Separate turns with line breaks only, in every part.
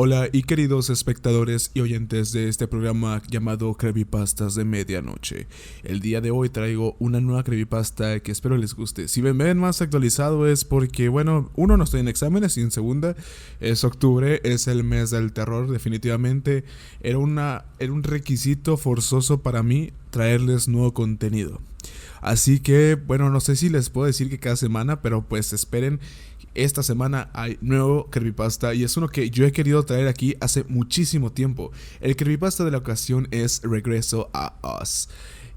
Hola y queridos espectadores y oyentes de este programa llamado Creepypastas de Medianoche. El día de hoy traigo una nueva creepypasta que espero les guste. Si me ven más actualizado es porque, bueno, uno, no estoy en exámenes, y en segunda, es octubre, es el mes del terror. Definitivamente era un requisito forzoso para mí traerles nuevo contenido. Así que, bueno, no sé si les puedo decir que cada semana, pero pues esperen. Esta semana hay nuevo creepypasta y es uno que yo he querido traer aquí hace muchísimo tiempo. El creepypasta de la ocasión es Regreso a Oz.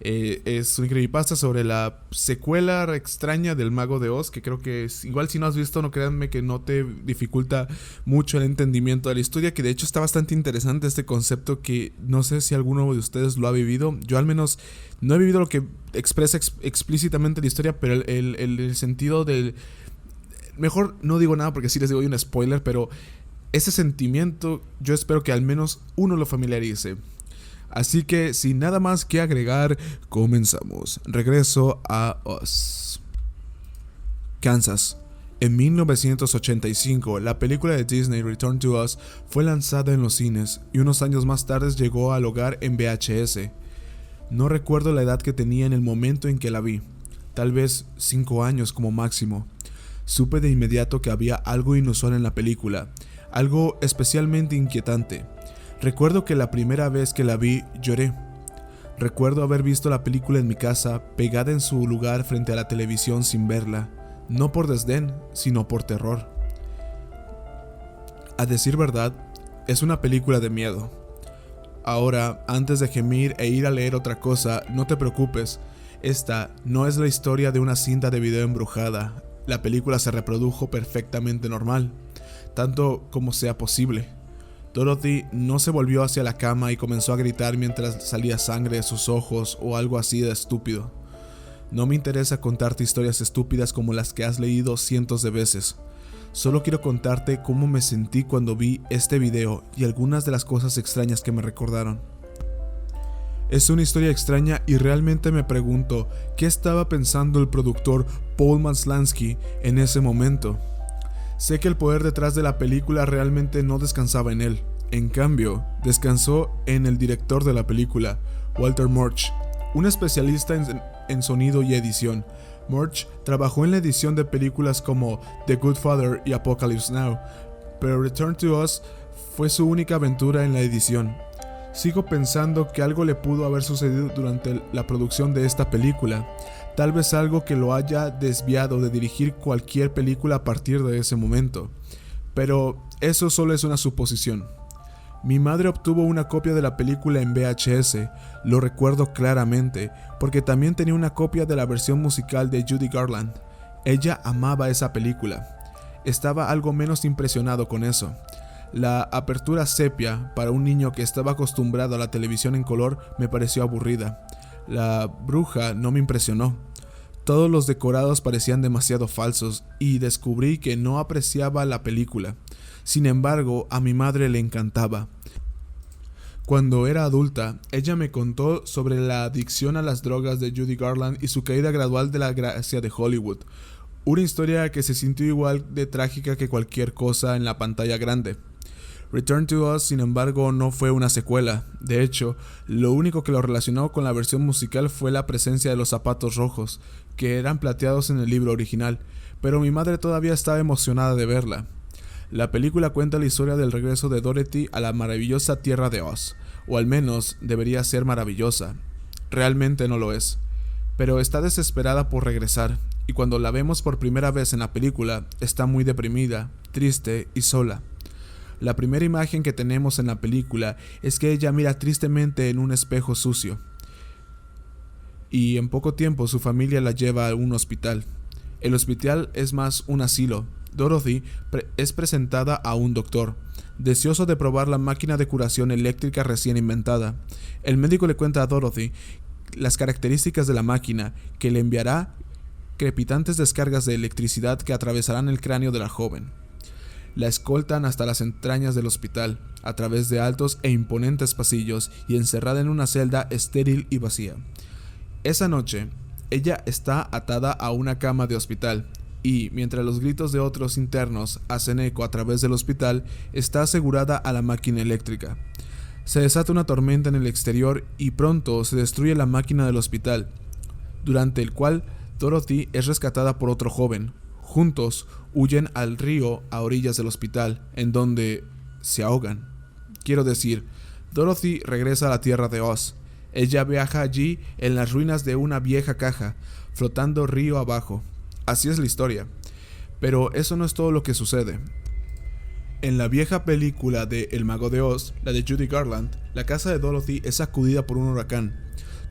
Es un creepypasta sobre la secuela extraña del Mago de Oz, que creo que es, igual si no has visto, no créanme que no te dificulta mucho el entendimiento de la historia, que de hecho está bastante interesante este concepto que no sé si alguno de ustedes lo ha vivido. Yo al menos no he vivido lo que expresa explícitamente la historia, pero el sentido del... Mejor no digo nada porque si les digo un spoiler, pero ese sentimiento yo espero que al menos uno lo familiarice. Así que sin nada más que agregar, comenzamos. Regreso a Oz. Kansas. En 1985, la película de Disney Return to Oz fue lanzada en los cines y unos años más tarde llegó al hogar en VHS. No recuerdo la edad que tenía en el momento en que la vi, tal vez 5 años como máximo. Supe de inmediato que había algo inusual en la película, algo especialmente inquietante. Recuerdo que la primera vez que la vi lloré. Recuerdo haber visto la película en mi casa, pegada en su lugar frente a la televisión sin verla, no por desdén, sino por terror. A decir verdad, es una película de miedo. Ahora, antes de gemir e ir a leer otra cosa, no te preocupes, esta no es la historia de una cinta de video embrujada. La película se reprodujo perfectamente normal, tanto como sea posible. Dorothy no se volvió hacia la cama y comenzó a gritar mientras salía sangre de sus ojos o algo así de estúpido. No me interesa contarte historias estúpidas como las que has leído cientos de veces. Solo quiero contarte cómo me sentí cuando vi este video y algunas de las cosas extrañas que me recordaron. Es una historia extraña y realmente me pregunto qué estaba pensando el productor Paul Maslansky en ese momento. Sé que el poder detrás de la película realmente no descansaba en él. En cambio, descansó en el director de la película, Walter Murch, un especialista en sonido y edición. Murch trabajó en la edición de películas como The Good Father y Apocalypse Now, pero Return to Oz fue su única aventura en la edición. Sigo pensando que algo le pudo haber sucedido durante la producción de esta película, tal vez algo que lo haya desviado de dirigir cualquier película a partir de ese momento, pero eso solo es una suposición. Mi madre obtuvo una copia de la película en VHS, lo recuerdo claramente, porque también tenía una copia de la versión musical de Judy Garland. Ella amaba esa película. Estaba algo menos impresionado con eso. La apertura sepia para un niño que estaba acostumbrado a la televisión en color me pareció aburrida. La bruja no me impresionó. Todos los decorados parecían demasiado falsos y descubrí que no apreciaba la película. Sin embargo, a mi madre le encantaba. Cuando era adulta, ella me contó sobre la adicción a las drogas de Judy Garland y su caída gradual de la gracia de Hollywood. Una historia que se sintió igual de trágica que cualquier cosa en la pantalla grande. Return to Oz, sin embargo, no fue una secuela. De hecho, lo único que lo relacionó con la versión musical fue la presencia de los zapatos rojos, que eran plateados en el libro original, pero mi madre todavía estaba emocionada de verla. La película cuenta la historia del regreso de Dorothy a la maravillosa tierra de Oz, o al menos debería ser maravillosa. Realmente no lo es, pero está desesperada por regresar, y cuando la vemos por primera vez en la película, está muy deprimida, triste y sola. La primera imagen que tenemos en la película es que ella mira tristemente en un espejo sucio. Y en poco tiempo su familia la lleva a un hospital. El hospital es más un asilo. Dorothy es presentada a un doctor, deseoso de probar la máquina de curación eléctrica recién inventada. El médico le cuenta a Dorothy las características de la máquina, que le enviará crepitantes descargas de electricidad que atravesarán el cráneo de la joven. La escoltan hasta las entrañas del hospital, a través de altos e imponentes pasillos y encerrada en una celda estéril y vacía. Esa noche, ella está atada a una cama de hospital, y, mientras los gritos de otros internos hacen eco a través del hospital, está asegurada a la máquina eléctrica. Se desata una tormenta en el exterior y pronto se destruye la máquina del hospital, durante el cual Dorothy es rescatada por otro joven. Juntos huyen al río a orillas del hospital, en donde se ahogan. Quiero decir, Dorothy regresa a la tierra de Oz. Ella viaja allí en las ruinas de una vieja caja, flotando río abajo. Así es la historia. Pero eso no es todo lo que sucede. En la vieja película de El Mago de Oz, la de Judy Garland, la casa de Dorothy es sacudida por un huracán.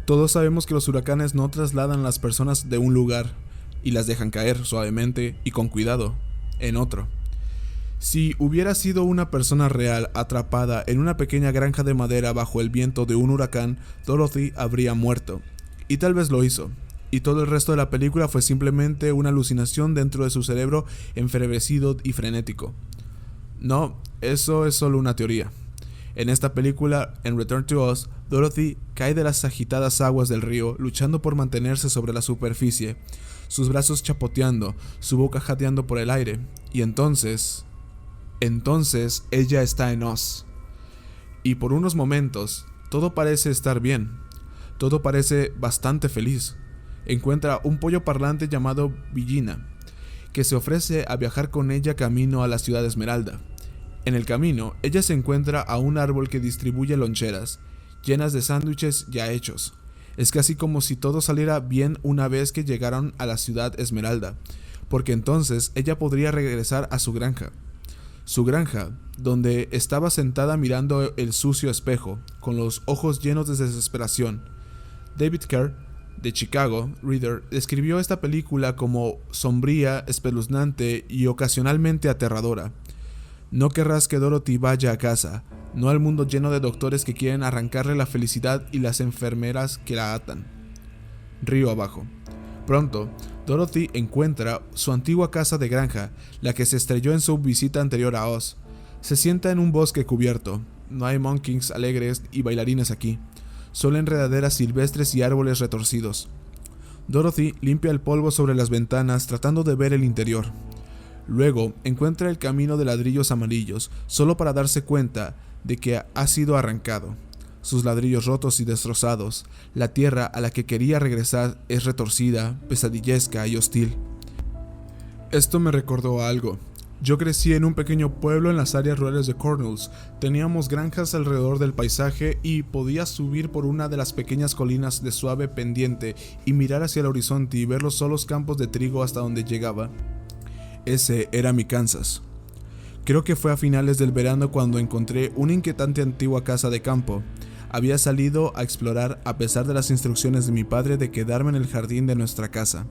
Todos sabemos que los huracanes no trasladan a las personas de un lugar y las dejan caer suavemente y con cuidado en otro. Si hubiera sido una persona real atrapada en una pequeña granja de madera bajo el viento de un huracán, Dorothy habría muerto. Y tal vez lo hizo. Y todo el resto de la película fue simplemente una alucinación dentro de su cerebro enfervecido y frenético. No, eso es solo una teoría. En esta película, en Return to Oz, Dorothy cae de las agitadas aguas del río, luchando por mantenerse sobre la superficie, sus brazos chapoteando, su boca jadeando por el aire, y entonces ella está en Oz. Y por unos momentos, todo parece estar bien, todo parece bastante feliz. Encuentra un pollo parlante llamado Billina, que se ofrece a viajar con ella camino a la ciudad Esmeralda. En el camino, ella se encuentra a un árbol que distribuye loncheras, llenas de sándwiches ya hechos. Es casi como si todo saliera bien una vez que llegaron a la ciudad Esmeralda, porque entonces ella podría regresar a su granja. Su granja, donde estaba sentada mirando el sucio espejo, con los ojos llenos de desesperación. David Kerr, de Chicago Reader, describió esta película como sombría, espeluznante y ocasionalmente aterradora. No querrás que Dorothy vaya a casa, no al mundo lleno de doctores que quieren arrancarle la felicidad y las enfermeras que la atan. Río abajo. Pronto, Dorothy encuentra su antigua casa de granja, la que se estrelló en su visita anterior a Oz. Se sienta en un bosque cubierto. No hay monkeys alegres y bailarines aquí, solo enredaderas silvestres y árboles retorcidos. Dorothy limpia el polvo sobre las ventanas tratando de ver el interior. Luego encuentra el camino de ladrillos amarillos, solo para darse cuenta de que ha sido arrancado. Sus ladrillos rotos y destrozados, la tierra a la que quería regresar es retorcida, pesadillesca y hostil. Esto me recordó a algo. Yo crecí en un pequeño pueblo en las áreas rurales de Cornwalls. Teníamos granjas alrededor del paisaje y podía subir por una de las pequeñas colinas de suave pendiente y mirar hacia el horizonte y ver los solos campos de trigo hasta donde llegaba. Ese era mi Kansas. Creo que fue a finales del verano cuando encontré una inquietante antigua casa de campo. Había salido a explorar a pesar de las instrucciones de mi padre de quedarme en el jardín de nuestra casa.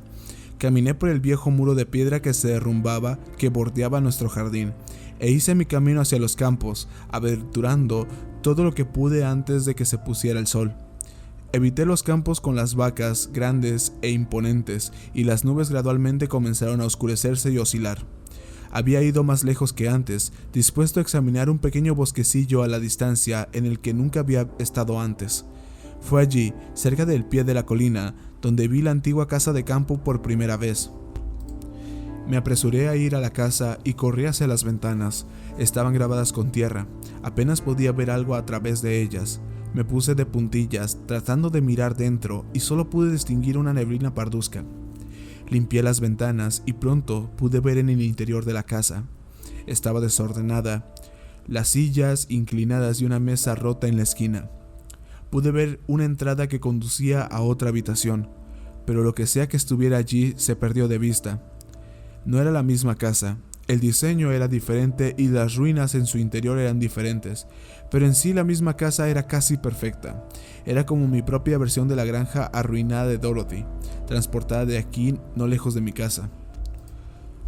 Caminé por el viejo muro de piedra que se derrumbaba, que bordeaba nuestro jardín, e hice mi camino hacia los campos, aventurando todo lo que pude antes de que se pusiera el sol. Evité los campos con las vacas, grandes e imponentes, y las nubes gradualmente comenzaron a oscurecerse y oscilar. Había ido más lejos que antes, dispuesto a examinar un pequeño bosquecillo a la distancia en el que nunca había estado antes. Fue allí, cerca del pie de la colina, donde vi la antigua casa de campo por primera vez. Me apresuré a ir a la casa y corrí hacia las ventanas. Estaban grabadas con tierra, apenas podía ver algo a través de ellas. Me puse de puntillas, tratando de mirar dentro, y solo pude distinguir una neblina parduzca. Limpié las ventanas y pronto pude ver en el interior de la casa. Estaba desordenada, las sillas inclinadas y una mesa rota en la esquina. Pude ver una entrada que conducía a otra habitación, pero lo que sea que estuviera allí se perdió de vista. No era la misma casa, el diseño era diferente y las ruinas en su interior eran diferentes, pero en sí la misma casa era casi perfecta. Era como mi propia versión de la granja arruinada de Dorothy, transportada de aquí no lejos de mi casa.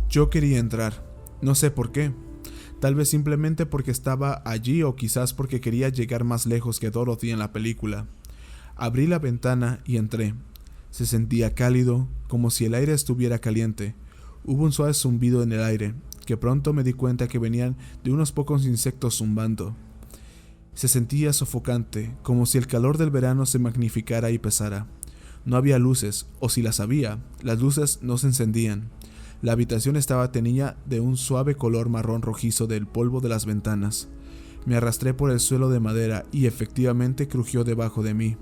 Yo quería entrar, no sé por qué. Tal vez simplemente porque estaba allí o quizás porque quería llegar más lejos que Dorothy en la película. Abrí la ventana y entré. Se sentía cálido, como si el aire estuviera caliente. Hubo un suave zumbido en el aire, que pronto me di cuenta que venían de unos pocos insectos zumbando. Se sentía sofocante, como si el calor del verano se magnificara y pesara. No había luces, o si las había, las luces no se encendían. La habitación estaba teñida de un suave color marrón rojizo del polvo de las ventanas. Me arrastré por el suelo de madera y efectivamente crujió debajo de mí.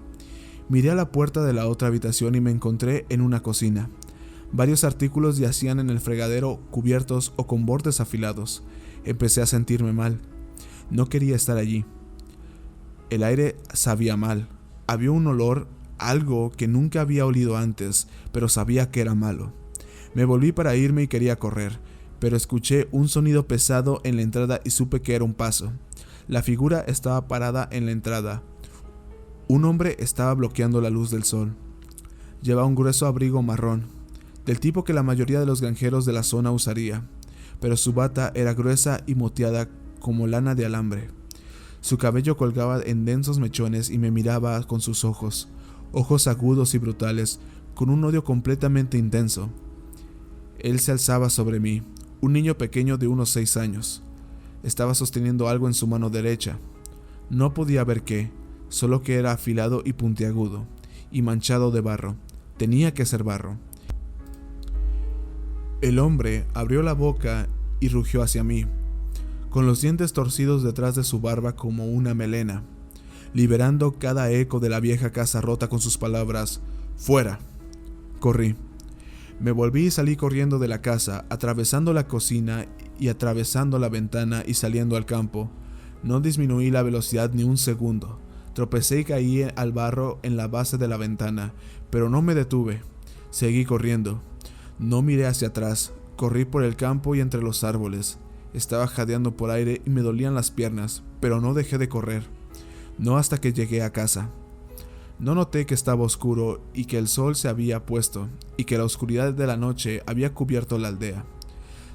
Miré a la puerta de la otra habitación y me encontré en una cocina. Varios artículos yacían en el fregadero cubiertos o con bordes afilados. Empecé a sentirme mal. No quería estar allí. El aire sabía mal. Había un olor, algo que nunca había olido antes, pero sabía que era malo. Me volví para irme y quería correr, pero escuché un sonido pesado en la entrada y supe que era un paso. La figura estaba parada en la entrada. Un hombre estaba bloqueando la luz del sol. Llevaba un grueso abrigo marrón, del tipo que la mayoría de los granjeros de la zona usaría, pero su bata era gruesa y moteada como lana de alambre. Su cabello colgaba en densos mechones y me miraba con sus ojos agudos y brutales, con un odio completamente intenso. Él se alzaba sobre mí, un niño pequeño de unos 6 años. Estaba sosteniendo algo en su mano derecha. No podía ver qué, solo que era afilado y puntiagudo, y manchado de barro. Tenía que ser barro. El hombre abrió la boca y rugió hacia mí, con los dientes torcidos detrás de su barba como una melena, liberando cada eco de la vieja casa rota con sus palabras: ¡fuera! Corrí. Me volví y salí corriendo de la casa, atravesando la cocina y atravesando la ventana y saliendo al campo. No disminuí la velocidad ni un segundo. Tropecé y caí al barro en la base de la ventana, pero no me detuve. Seguí corriendo. No miré hacia atrás. Corrí por el campo y entre los árboles. Estaba jadeando por aire y me dolían las piernas, pero no dejé de correr. No hasta que llegué a casa. No noté que estaba oscuro y que el sol se había puesto, y que la oscuridad de la noche había cubierto la aldea.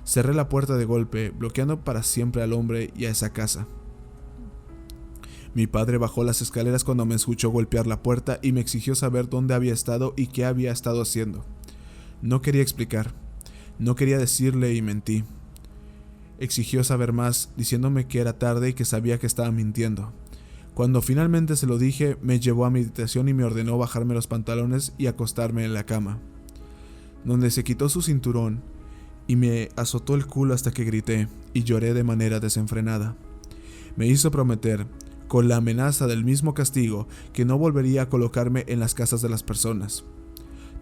Cerré la puerta de golpe, bloqueando para siempre al hombre y a esa casa. Mi padre bajó las escaleras cuando me escuchó golpear la puerta y me exigió saber dónde había estado y qué había estado haciendo. No quería explicar. No quería decirle y mentí. Exigió saber más, diciéndome que era tarde y que sabía que estaba mintiendo. Cuando finalmente se lo dije, me llevó a mi habitación y me ordenó bajarme los pantalones y acostarme en la cama, donde se quitó su cinturón y me azotó el culo hasta que grité y lloré de manera desenfrenada. Me hizo prometer, con la amenaza del mismo castigo, que no volvería a colocarme en las casas de las personas.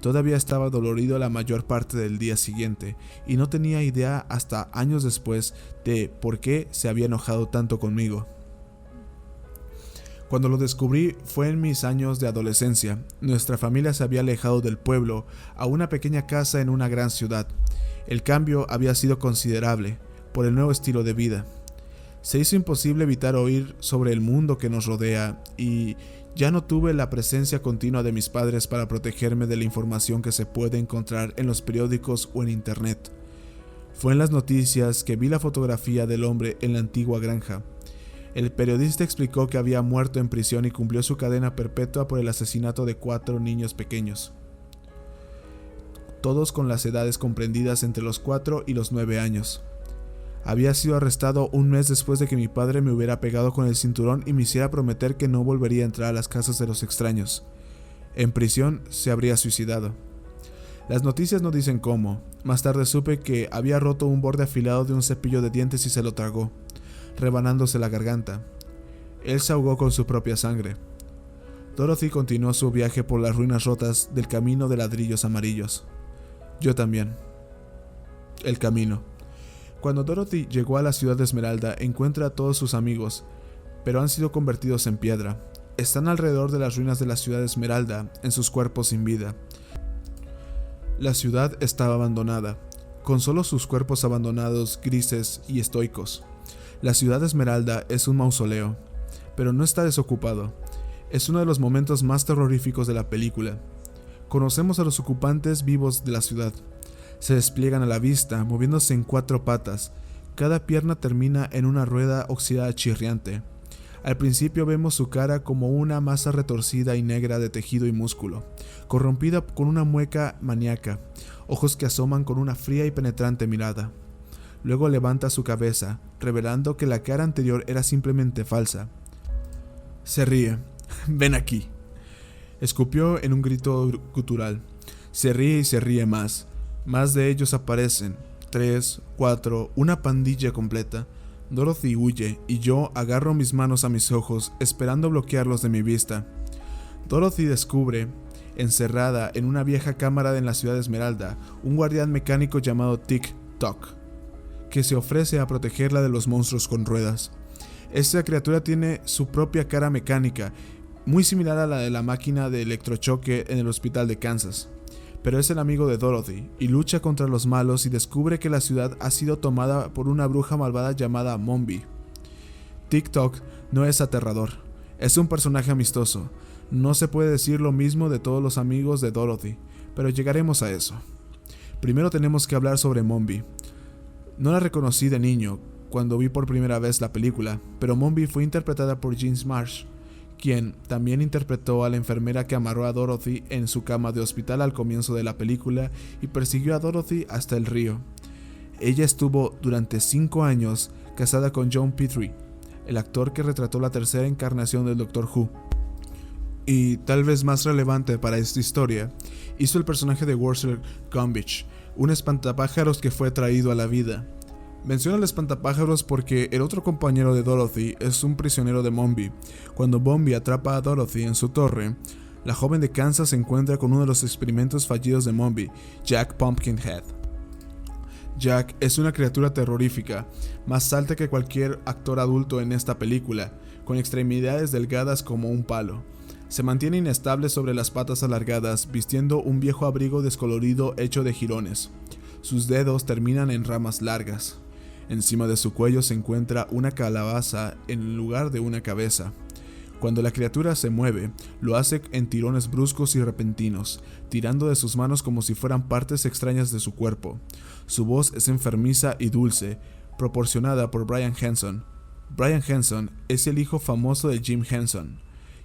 Todavía estaba dolorido la mayor parte del día siguiente y no tenía idea hasta años después de por qué se había enojado tanto conmigo. Cuando lo descubrí fue en mis años de adolescencia. Nuestra familia se había alejado del pueblo a una pequeña casa en una gran ciudad. El cambio había sido considerable por el nuevo estilo de vida. Se hizo imposible evitar oír sobre el mundo que nos rodea y ya no tuve la presencia continua de mis padres para protegerme de la información que se puede encontrar en los periódicos o en internet. Fue en las noticias que vi la fotografía del hombre en la antigua granja. El periodista explicó que había muerto en prisión y cumplió su cadena perpetua por el asesinato de 4 niños pequeños, todos con las edades comprendidas entre los 4 y los 9 años. Había sido arrestado un mes después de que mi padre me hubiera pegado con el cinturón y me hiciera prometer que no volvería a entrar a las casas de los extraños. En prisión se habría suicidado. Las noticias no dicen cómo. Más tarde supe que había roto un borde afilado de un cepillo de dientes y se lo tragó, rebanándose la garganta. Él se ahogó con su propia sangre. Dorothy continuó su viaje por las ruinas rotas del camino de ladrillos amarillos. Yo también. El camino. Cuando Dorothy llegó a la ciudad de Esmeralda, encuentra a todos sus amigos, pero han sido convertidos en piedra. Están alrededor de las ruinas de la ciudad de Esmeralda, en sus cuerpos sin vida. La ciudad estaba abandonada, con solo sus cuerpos abandonados, grises y estoicos. La ciudad de Esmeralda es un mausoleo, pero no está desocupado. Es uno de los momentos más terroríficos de la película. Conocemos a los ocupantes vivos de la ciudad. Se despliegan a la vista, moviéndose en 4 patas. Cada pierna termina en una rueda oxidada chirriante. Al principio vemos su cara como una masa retorcida y negra de tejido y músculo, corrompida con una mueca maníaca, ojos que asoman con una fría y penetrante mirada. Luego levanta su cabeza, revelando que la cara anterior era simplemente falsa. Se ríe. «Ven aquí», escupió en un grito gutural. Se ríe y se ríe más. Más de ellos aparecen, 3, 4, una pandilla completa. Dorothy huye y yo agarro mis manos a mis ojos, esperando bloquearlos de mi vista. Dorothy descubre, encerrada en una vieja cámara en la ciudad de Esmeralda, un guardián mecánico llamado Tick-Tock, que se ofrece a protegerla de los monstruos con ruedas. Esta criatura tiene su propia cara mecánica, muy similar a la de la máquina de electrochoque en el hospital de Kansas. Pero es el amigo de Dorothy y lucha contra los malos y descubre que la ciudad ha sido tomada por una bruja malvada llamada Mombi. Tick-Tock no es aterrador, es un personaje amistoso. No se puede decir lo mismo de todos los amigos de Dorothy, pero llegaremos a eso. Primero tenemos que hablar sobre Mombi. No la reconocí de niño cuando vi por primera vez la película, pero Mombi fue interpretada por Jean Marsh, quien también interpretó a la enfermera que amarró a Dorothy en su cama de hospital al comienzo de la película y persiguió a Dorothy hasta el río. Ella estuvo durante 5 años casada con John Petrie, el actor que retrató la tercera encarnación del Doctor Who. Y tal vez más relevante para esta historia, hizo el personaje de Wurzel Gummidge, un espantapájaros que fue traído a la vida. Menciona al espantapájaros porque el otro compañero de Dorothy es un prisionero de Mombi. Cuando Mombi atrapa a Dorothy en su torre, la joven de Kansas se encuentra con uno de los experimentos fallidos de Mombi, Jack Pumpkinhead. Jack es una criatura terrorífica, más alta que cualquier actor adulto en esta película, con extremidades delgadas como un palo. Se mantiene inestable sobre las patas alargadas, vistiendo un viejo abrigo descolorido hecho de jirones. Sus dedos terminan en ramas largas. Encima de su cuello se encuentra una calabaza en lugar de una cabeza. Cuando la criatura se mueve, lo hace en tirones bruscos y repentinos, tirando de sus manos como si fueran partes extrañas de su cuerpo. Su voz es enfermiza y dulce, proporcionada por Brian Henson. Brian Henson es el hijo famoso de Jim Henson,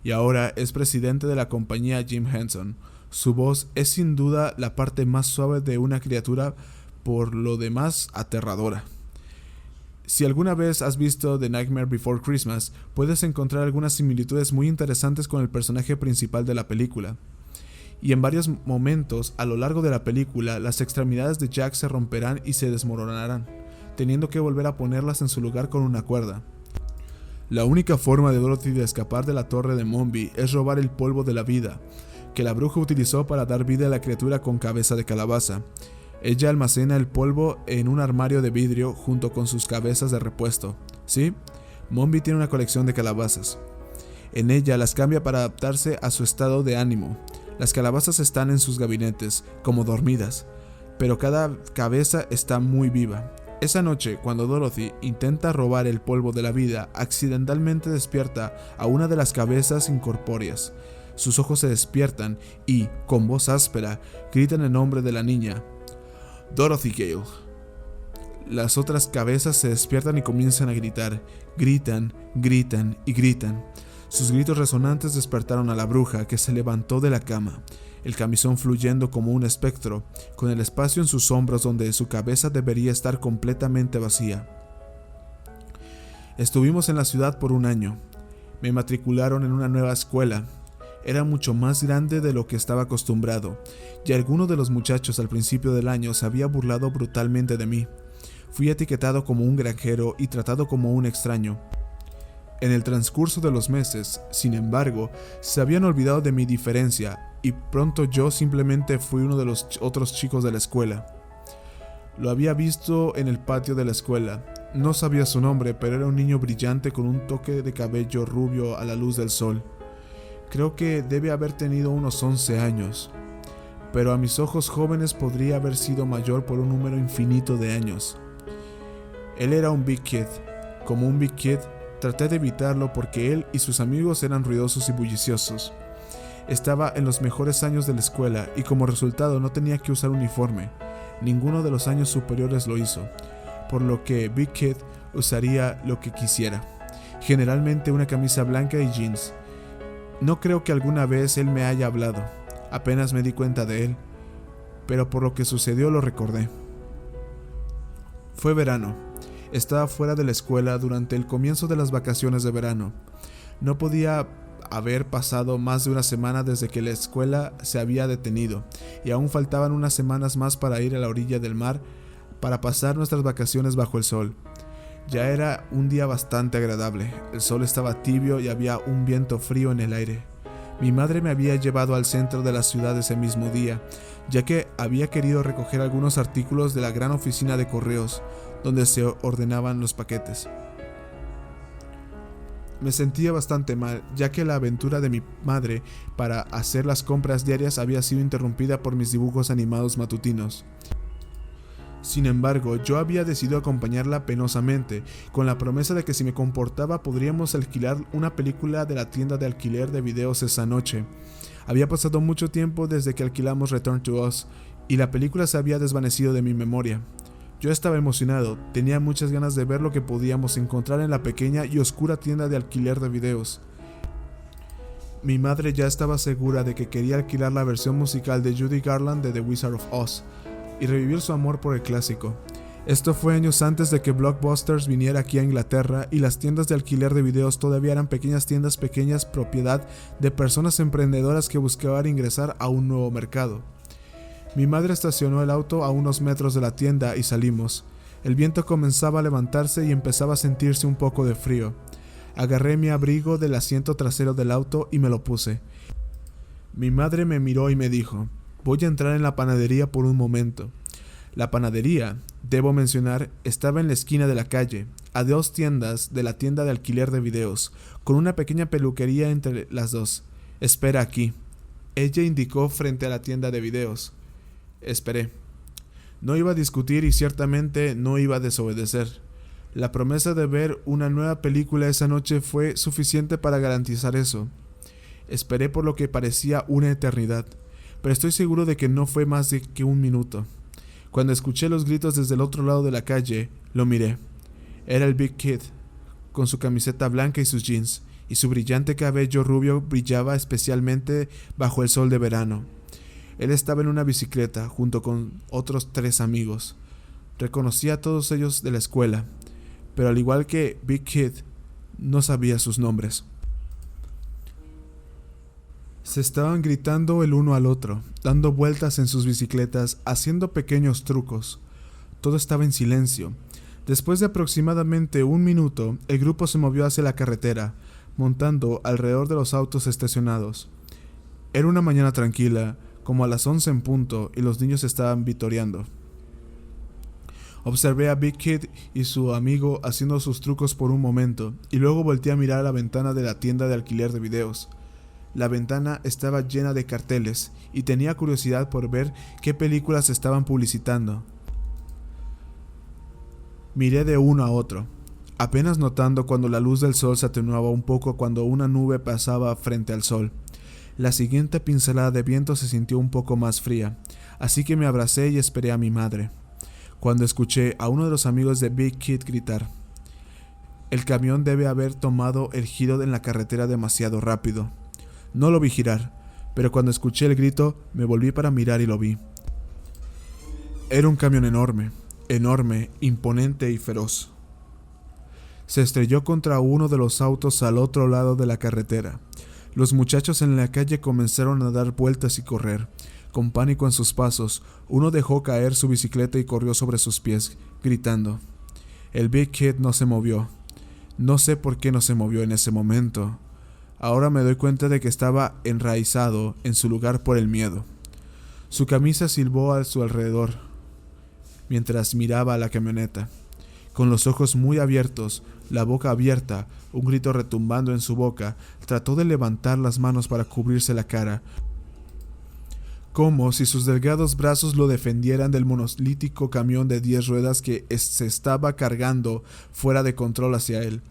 y ahora es presidente de la compañía Jim Henson. Su voz es sin duda la parte más suave de una criatura, por lo demás aterradora. Si alguna vez has visto The Nightmare Before Christmas, puedes encontrar algunas similitudes muy interesantes con el personaje principal de la película. Y en varios momentos a lo largo de la película, las extremidades de Jack se romperán y se desmoronarán, teniendo que volver a ponerlas en su lugar con una cuerda. La única forma de Dorothy de escapar de la torre de Mombi es robar el polvo de la vida, que la bruja utilizó para dar vida a la criatura con cabeza de calabaza. Ella almacena el polvo en un armario de vidrio junto con sus cabezas de repuesto. ¿Sí? Mombi tiene una colección de calabazas. En ella las cambia para adaptarse a su estado de ánimo. Las calabazas están en sus gabinetes, como dormidas, pero cada cabeza está muy viva. Esa noche, cuando Dorothy intenta robar el polvo de la vida, accidentalmente despierta a una de las cabezas incorpóreas. Sus ojos se despiertan y, con voz áspera, gritan el nombre de la niña: Dorothy Gale. Las otras cabezas se despiertan y comienzan a gritar. Gritan, gritan y gritan. Sus gritos resonantes despertaron a la bruja, que se levantó de la cama, el camisón fluyendo como un espectro, con el espacio en sus hombros donde su cabeza debería estar completamente vacía. Estuvimos en la ciudad por 1 año. Me matricularon en una nueva escuela. Era mucho más grande de lo que estaba acostumbrado, y alguno de los muchachos al principio del año se había burlado brutalmente de mí. Fui etiquetado como un granjero y tratado como un extraño. En el transcurso de los meses, sin embargo, se habían olvidado de mi diferencia, y pronto yo simplemente fui uno de los otros chicos de la escuela. Lo había visto en el patio de la escuela. No sabía su nombre, pero era un niño brillante con un toque de cabello rubio a la luz del sol. Creo que debe haber tenido unos 11 años, pero a mis ojos jóvenes podría haber sido mayor por un número infinito de años. Él era un Big Kid. Como un Big Kid, traté de evitarlo porque él y sus amigos eran ruidosos y bulliciosos. Estaba en los mejores años de la escuela y como resultado no tenía que usar uniforme. Ninguno de los años superiores lo hizo, por lo que Big Kid usaría lo que quisiera, generalmente una camisa blanca y jeans. No creo que alguna vez él me haya hablado, apenas me di cuenta de él, pero por lo que sucedió lo recordé. Fue verano. Estaba fuera de la escuela durante el comienzo de las vacaciones de verano. No podía haber pasado más de una semana desde que la escuela se había detenido, y aún faltaban unas semanas más para ir a la orilla del mar para pasar nuestras vacaciones bajo el sol. Ya era un día bastante agradable, el sol estaba tibio y había un viento frío en el aire. Mi madre me había llevado al centro de la ciudad ese mismo día, ya que había querido recoger algunos artículos de la gran oficina de correos, donde se ordenaban los paquetes. Me sentía bastante mal, ya que la aventura de mi madre para hacer las compras diarias había sido interrumpida por mis dibujos animados matutinos. Sin embargo, yo había decidido acompañarla penosamente, con la promesa de que si me comportaba podríamos alquilar una película de la tienda de alquiler de videos esa noche. Había pasado mucho tiempo desde que alquilamos Return to Oz, y la película se había desvanecido de mi memoria. Yo estaba emocionado, tenía muchas ganas de ver lo que podíamos encontrar en la pequeña y oscura tienda de alquiler de videos. Mi madre ya estaba segura de que quería alquilar la versión musical de Judy Garland de The Wizard of Oz y revivir su amor por el clásico. Esto fue años antes de que Blockbusters viniera aquí a Inglaterra, y las tiendas de alquiler de videos todavía eran pequeñas tiendas pequeñas propiedad de personas emprendedoras que buscaban ingresar a un nuevo mercado. Mi madre estacionó el auto a unos metros de la tienda y salimos. El viento comenzaba a levantarse y empezaba a sentirse un poco de frío. Agarré mi abrigo del asiento trasero del auto y me lo puse. Mi madre me miró y me dijo: «Voy a entrar en la panadería por un momento». La panadería, debo mencionar, estaba en la esquina de la calle, a 2 tiendas de la tienda de alquiler de videos, con una pequeña peluquería entre las dos. «Espera aquí». Ella indicó frente a la tienda de videos. Esperé. No iba a discutir y ciertamente no iba a desobedecer. La promesa de ver una nueva película esa noche fue suficiente para garantizar eso. Esperé por lo que parecía una eternidad, pero estoy seguro de que no fue más de que un minuto. Cuando escuché los gritos desde el otro lado de la calle, lo miré. Era el Big Kid, con su camiseta blanca y sus jeans, y su brillante cabello rubio brillaba especialmente bajo el sol de verano. Él estaba en una bicicleta junto con otros 3 amigos. Reconocí a todos ellos de la escuela, pero al igual que Big Kid, no sabía sus nombres. Se estaban gritando el uno al otro, dando vueltas en sus bicicletas, haciendo pequeños trucos. Todo estaba en silencio. Después de aproximadamente un minuto, el grupo se movió hacia la carretera, montando alrededor de los autos estacionados. Era una mañana tranquila, como a las 11 en punto, y los niños estaban vitoreando. Observé a Big Kid y su amigo haciendo sus trucos por un momento, y luego volteé a mirar a la ventana de la tienda de alquiler de videos. La ventana estaba llena de carteles, y tenía curiosidad por ver qué películas estaban publicitando. Miré de uno a otro, apenas notando cuando la luz del sol se atenuaba un poco cuando una nube pasaba frente al sol. La siguiente pincelada de viento se sintió un poco más fría, así que me abracé y esperé a mi madre, cuando escuché a uno de los amigos de Big Kid gritar: «El camión debe haber tomado el giro en la carretera demasiado rápido». No lo vi girar, pero cuando escuché el grito me volví para mirar y lo vi. Era un camión enorme, imponente y feroz. Se estrelló contra uno de los autos al otro lado de la carretera. Los muchachos en la calle comenzaron a dar vueltas y correr. Con pánico en sus pasos, uno dejó caer su bicicleta y corrió sobre sus pies, gritando. El Big Kid no se movió. No sé por qué no se movió en ese momento. Ahora me doy cuenta de que estaba enraizado en su lugar por el miedo. Su camisa silbó a su alrededor mientras miraba a la camioneta. Con los ojos muy abiertos, la boca abierta, un grito retumbando en su boca, trató de levantar las manos para cubrirse la cara, como si sus delgados brazos lo defendieran del monolítico camión de 10 ruedas que se estaba cargando fuera de control hacia él.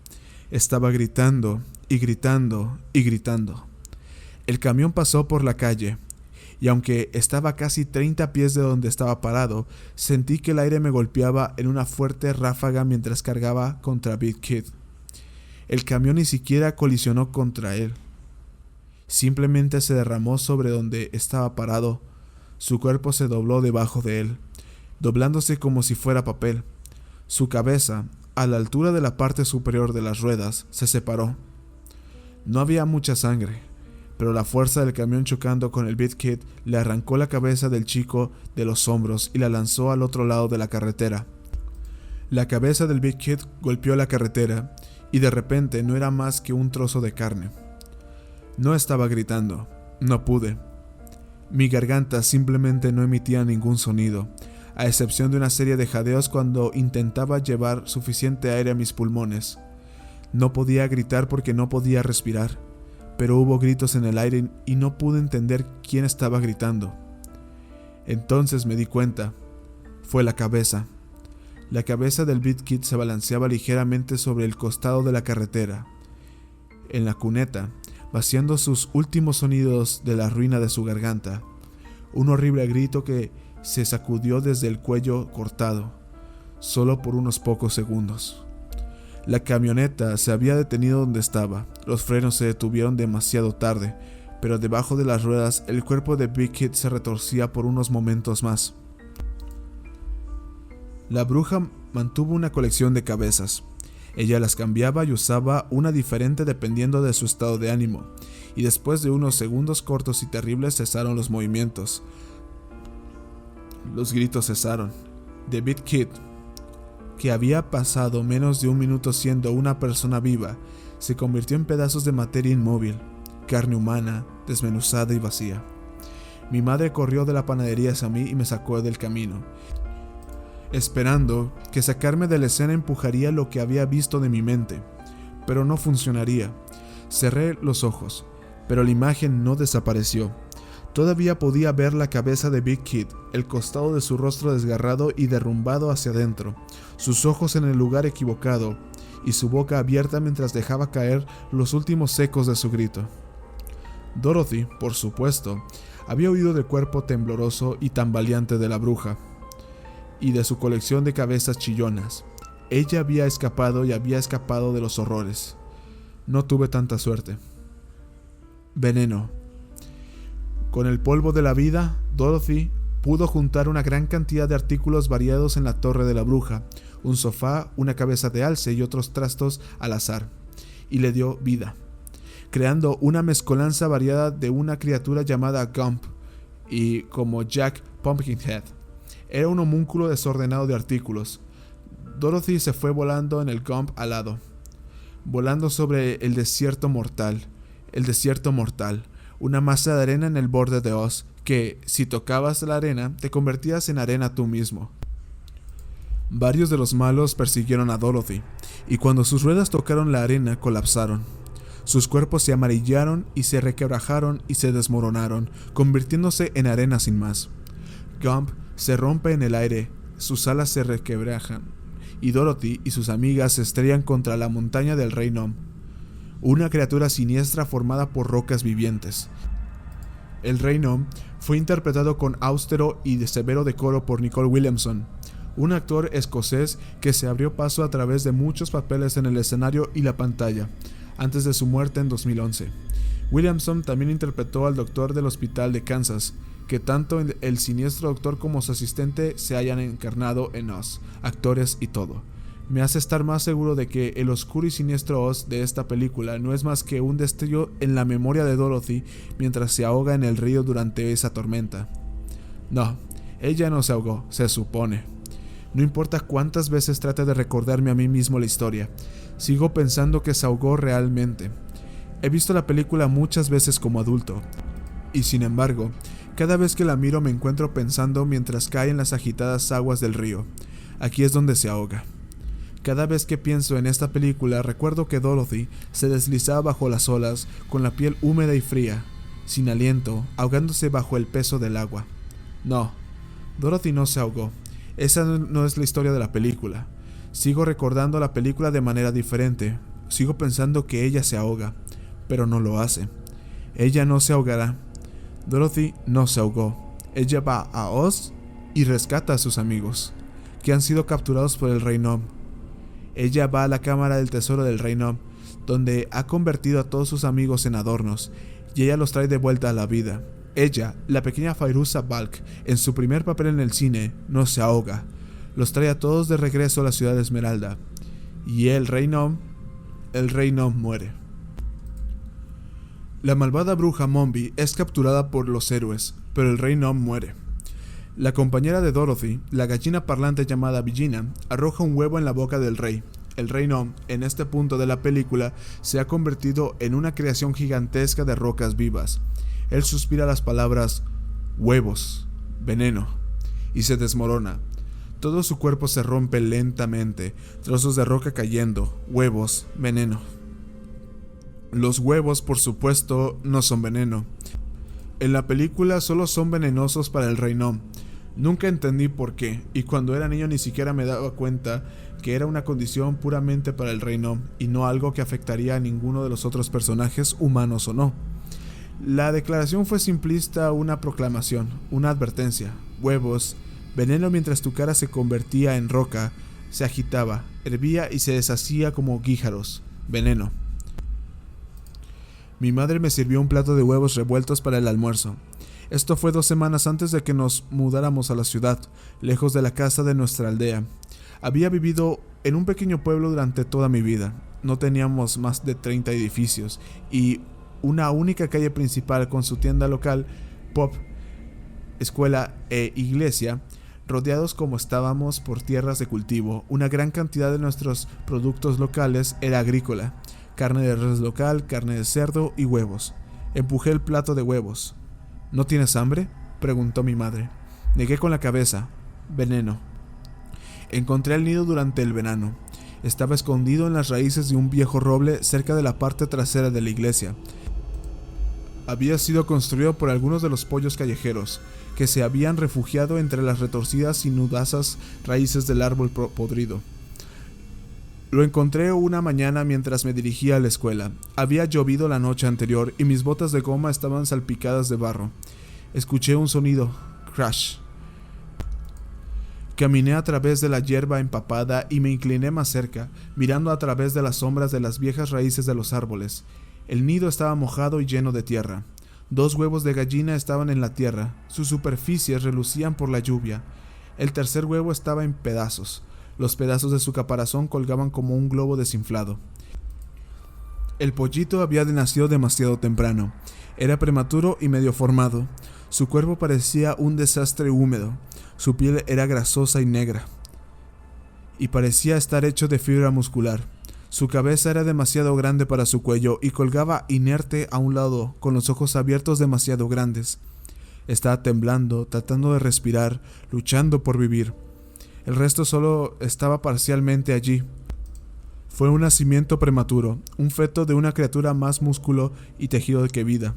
Estaba gritando y gritando y gritando. El camión pasó por la calle, y aunque estaba a casi 30 pies de donde estaba parado, sentí que el aire me golpeaba en una fuerte ráfaga mientras cargaba contra Big Kid. El camión ni siquiera colisionó contra él. Simplemente se derramó sobre donde estaba parado. Su cuerpo se dobló debajo de él, doblándose como si fuera papel. Su cabeza, a la altura de la parte superior de las ruedas, se separó. No había mucha sangre, pero la fuerza del camión chocando con el BitKit le arrancó la cabeza del chico de los hombros y la lanzó al otro lado de la carretera. La cabeza del BitKit golpeó la carretera y de repente no era más que un trozo de carne. No estaba gritando, no pude. Mi garganta simplemente no emitía ningún sonido, a excepción de una serie de jadeos cuando intentaba llevar suficiente aire a mis pulmones. No podía gritar porque no podía respirar, pero hubo gritos en el aire y no pude entender quién estaba gritando. Entonces me di cuenta, fue la cabeza. La cabeza del BitKit se balanceaba ligeramente sobre el costado de la carretera, en la cuneta, vaciando sus últimos sonidos de la ruina de su garganta. Un horrible grito que se sacudió desde el cuello cortado, solo por unos pocos segundos. La camioneta se había detenido donde estaba. Los frenos se detuvieron demasiado tarde, pero debajo de las ruedas el cuerpo de BitKit se retorcía por unos momentos más. La bruja mantuvo una colección de cabezas. Ella las cambiaba y usaba una diferente dependiendo de su estado de ánimo, y después de unos segundos cortos y terribles cesaron los movimientos. Los gritos cesaron. The BitKit, que había pasado menos de un minuto siendo una persona viva, se convirtió en pedazos de materia inmóvil, carne humana, desmenuzada y vacía. Mi madre corrió de la panadería hacia mí y me sacó del camino, esperando que sacarme de la escena empujaría lo que había visto de mi mente, pero no funcionaría. Cerré los ojos, pero la imagen no desapareció. Todavía podía ver la cabeza de BitKit, el costado de su rostro desgarrado y derrumbado hacia adentro, sus ojos en el lugar equivocado y su boca abierta mientras dejaba caer los últimos ecos de su grito. Dorothy, por supuesto, había oído del cuerpo tembloroso y tambaleante de la bruja y de su colección de cabezas chillonas. Ella había escapado y había escapado de los horrores. No tuve tanta suerte. Veneno. Con el polvo de la vida, Dorothy pudo juntar una gran cantidad de artículos variados en la torre de la bruja, un sofá, una cabeza de alce y otros trastos al azar, y le dio vida, creando una mezcolanza variada de una criatura llamada Gump y como Jack Pumpkinhead. Era un homúnculo desordenado de artículos. Dorothy se fue volando en el Gump alado, volando sobre el desierto mortal, una masa de arena en el borde de Oz, que, si tocabas la arena, te convertías en arena tú mismo. Varios de los malos persiguieron a Dorothy, y cuando sus ruedas tocaron la arena, colapsaron. Sus cuerpos se amarillaron y se requebrajaron y se desmoronaron, convirtiéndose en arena sin más. Gump se rompe en el aire, sus alas se requebrajan, y Dorothy y sus amigas se estrellan contra la montaña del Rey Nom, una criatura siniestra formada por rocas vivientes. El Rey Nom fue interpretado con austero y de severo decoro por Nicol Williamson, un actor escocés que se abrió paso a través de muchos papeles en el escenario y la pantalla, antes de su muerte en 2011. Williamson también interpretó al doctor del hospital de Kansas, que tanto el siniestro doctor como su asistente se hayan encarnado en Oz, actores y todo. Me hace estar más seguro de que el oscuro y siniestro Oz de esta película no es más que un destello en la memoria de Dorothy mientras se ahoga en el río durante esa tormenta. No, ella no se ahogó, se supone. No importa cuántas veces trate de recordarme a mí mismo la historia, sigo pensando que se ahogó realmente. He visto la película muchas veces como adulto, y sin embargo, cada vez que la miro me encuentro pensando mientras cae en las agitadas aguas del río. Aquí es donde se ahoga. Cada vez que pienso en esta película recuerdo que Dorothy se deslizaba bajo las olas con la piel húmeda y fría, sin aliento, ahogándose bajo el peso del agua. No, Dorothy no se ahogó. Esa no es la historia de la película. Sigo recordando la película de manera diferente. Sigo pensando que ella se ahoga, pero no lo hace. Ella no se ahogará. Dorothy no se ahogó. Ella va a Oz y rescata a sus amigos, que han sido capturados por el Rey Nom. Ella va a la cámara del tesoro del Rey Nom, donde ha convertido a todos sus amigos en adornos, y ella los trae de vuelta a la vida. Ella, la pequeña Fairuza Balk, en su primer papel en el cine, no se ahoga. Los trae a todos de regreso a la ciudad de Esmeralda. Y el Rey Nom muere. La malvada bruja Mombi es capturada por los héroes, pero el rey Nom muere. La compañera de Dorothy, la gallina parlante llamada Villina, arroja un huevo en la boca del rey. El rey Nom, en este punto de la película, se ha convertido en una creación gigantesca de rocas vivas. Él suspira las palabras huevos, veneno, y se desmorona. Todo su cuerpo se rompe lentamente, trozos de roca cayendo, huevos, veneno. Los huevos, por supuesto, no son veneno. En la película solo son venenosos para el rey Nom. Nunca entendí por qué, y cuando era niño ni siquiera me daba cuenta que era una condición puramente para el rey Nom, y no algo que afectaría a ninguno de los otros personajes, humanos o no. La declaración fue simplista, una proclamación, una advertencia. Huevos, veneno mientras tu cara se convertía en roca, se agitaba, hervía y se deshacía como guíjaros. Veneno. Mi madre me sirvió un plato de huevos revueltos para el almuerzo. Esto fue 2 semanas antes de que nos mudáramos a la ciudad, lejos de la casa de nuestra aldea. Había vivido en un pequeño pueblo durante toda mi vida. No teníamos más de 30 edificios y una única calle principal con su tienda local, pub, escuela e iglesia, rodeados como estábamos por tierras de cultivo. Una gran cantidad de nuestros productos locales era agrícola. Carne de res local, carne de cerdo y huevos. Empujé el plato de huevos. ¿No tienes hambre?, preguntó mi madre. Negué con la cabeza. Veneno. Encontré el nido durante el verano. Estaba escondido en las raíces de un viejo roble cerca de la parte trasera de la iglesia. Había sido construido por algunos de los pollos callejeros, que se habían refugiado entre las retorcidas y nudosas raíces del árbol podrido. Lo encontré una mañana mientras me dirigía a la escuela. Había llovido la noche anterior y mis botas de goma estaban salpicadas de barro. Escuché un sonido, crash. Caminé a través de la hierba empapada y me incliné más cerca, mirando a través de las sombras de las viejas raíces de los árboles. El nido estaba mojado y lleno de tierra. 2 huevos de gallina estaban en la tierra. Sus superficies relucían por la lluvia. El tercer huevo estaba en pedazos. Los pedazos de su caparazón colgaban como un globo desinflado. El pollito había nacido demasiado temprano. Era prematuro y medio formado. Su cuerpo parecía un desastre húmedo. Su piel era grasosa y negra, y parecía estar hecho de fibra muscular. Su cabeza era demasiado grande para su cuello y colgaba inerte a un lado, con los ojos abiertos demasiado grandes. Estaba temblando, tratando de respirar, luchando por vivir. El resto solo estaba parcialmente allí. Fue un nacimiento prematuro, un feto de una criatura más músculo y tejido que vida.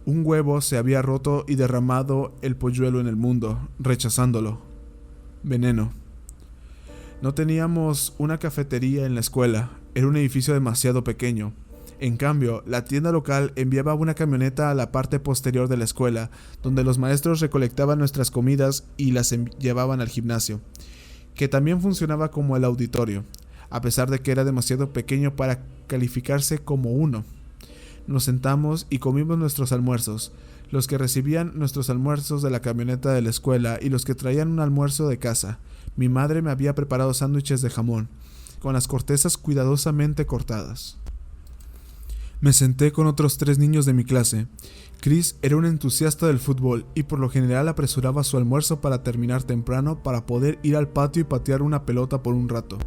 Un huevo se había roto y derramado el polluelo en el mundo, rechazándolo. Veneno. No teníamos una cafetería en la escuela, era un edificio demasiado pequeño. En cambio, la tienda local enviaba una camioneta a la parte posterior de la escuela, donde los maestros recolectaban nuestras comidas y las llevaban al gimnasio, que también funcionaba como el auditorio, a pesar de que era demasiado pequeño para calificarse como uno. Nos sentamos y comimos nuestros almuerzos, los que recibían nuestros almuerzos de la camioneta de la escuela y los que traían un almuerzo de casa. Mi madre me había preparado sándwiches de jamón, con las cortezas cuidadosamente cortadas. Me senté con otros 3 niños de mi clase. Chris era un entusiasta del fútbol y por lo general apresuraba su almuerzo para terminar temprano para poder ir al patio y patear una pelota por un rato.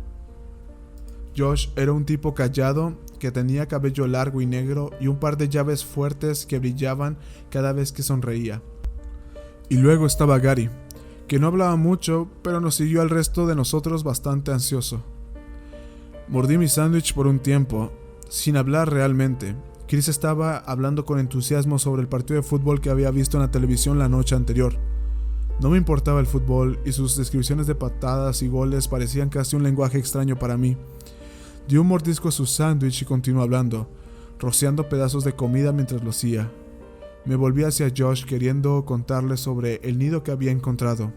Josh era un tipo callado que tenía cabello largo y negro y un par de llaves fuertes que brillaban cada vez que sonreía. Y luego estaba Gary, que no hablaba mucho, pero nos siguió al resto de nosotros bastante ansioso. Mordí mi sándwich por un tiempo, sin hablar realmente. Chris estaba hablando con entusiasmo sobre el partido de fútbol que había visto en la televisión la noche anterior. No me importaba el fútbol y sus descripciones de patadas y goles parecían casi un lenguaje extraño para mí. Dio un mordisco a su sándwich y continuó hablando, rociando pedazos de comida mientras lo hacía. Me volví hacia Josh queriendo contarle sobre el nido que había encontrado.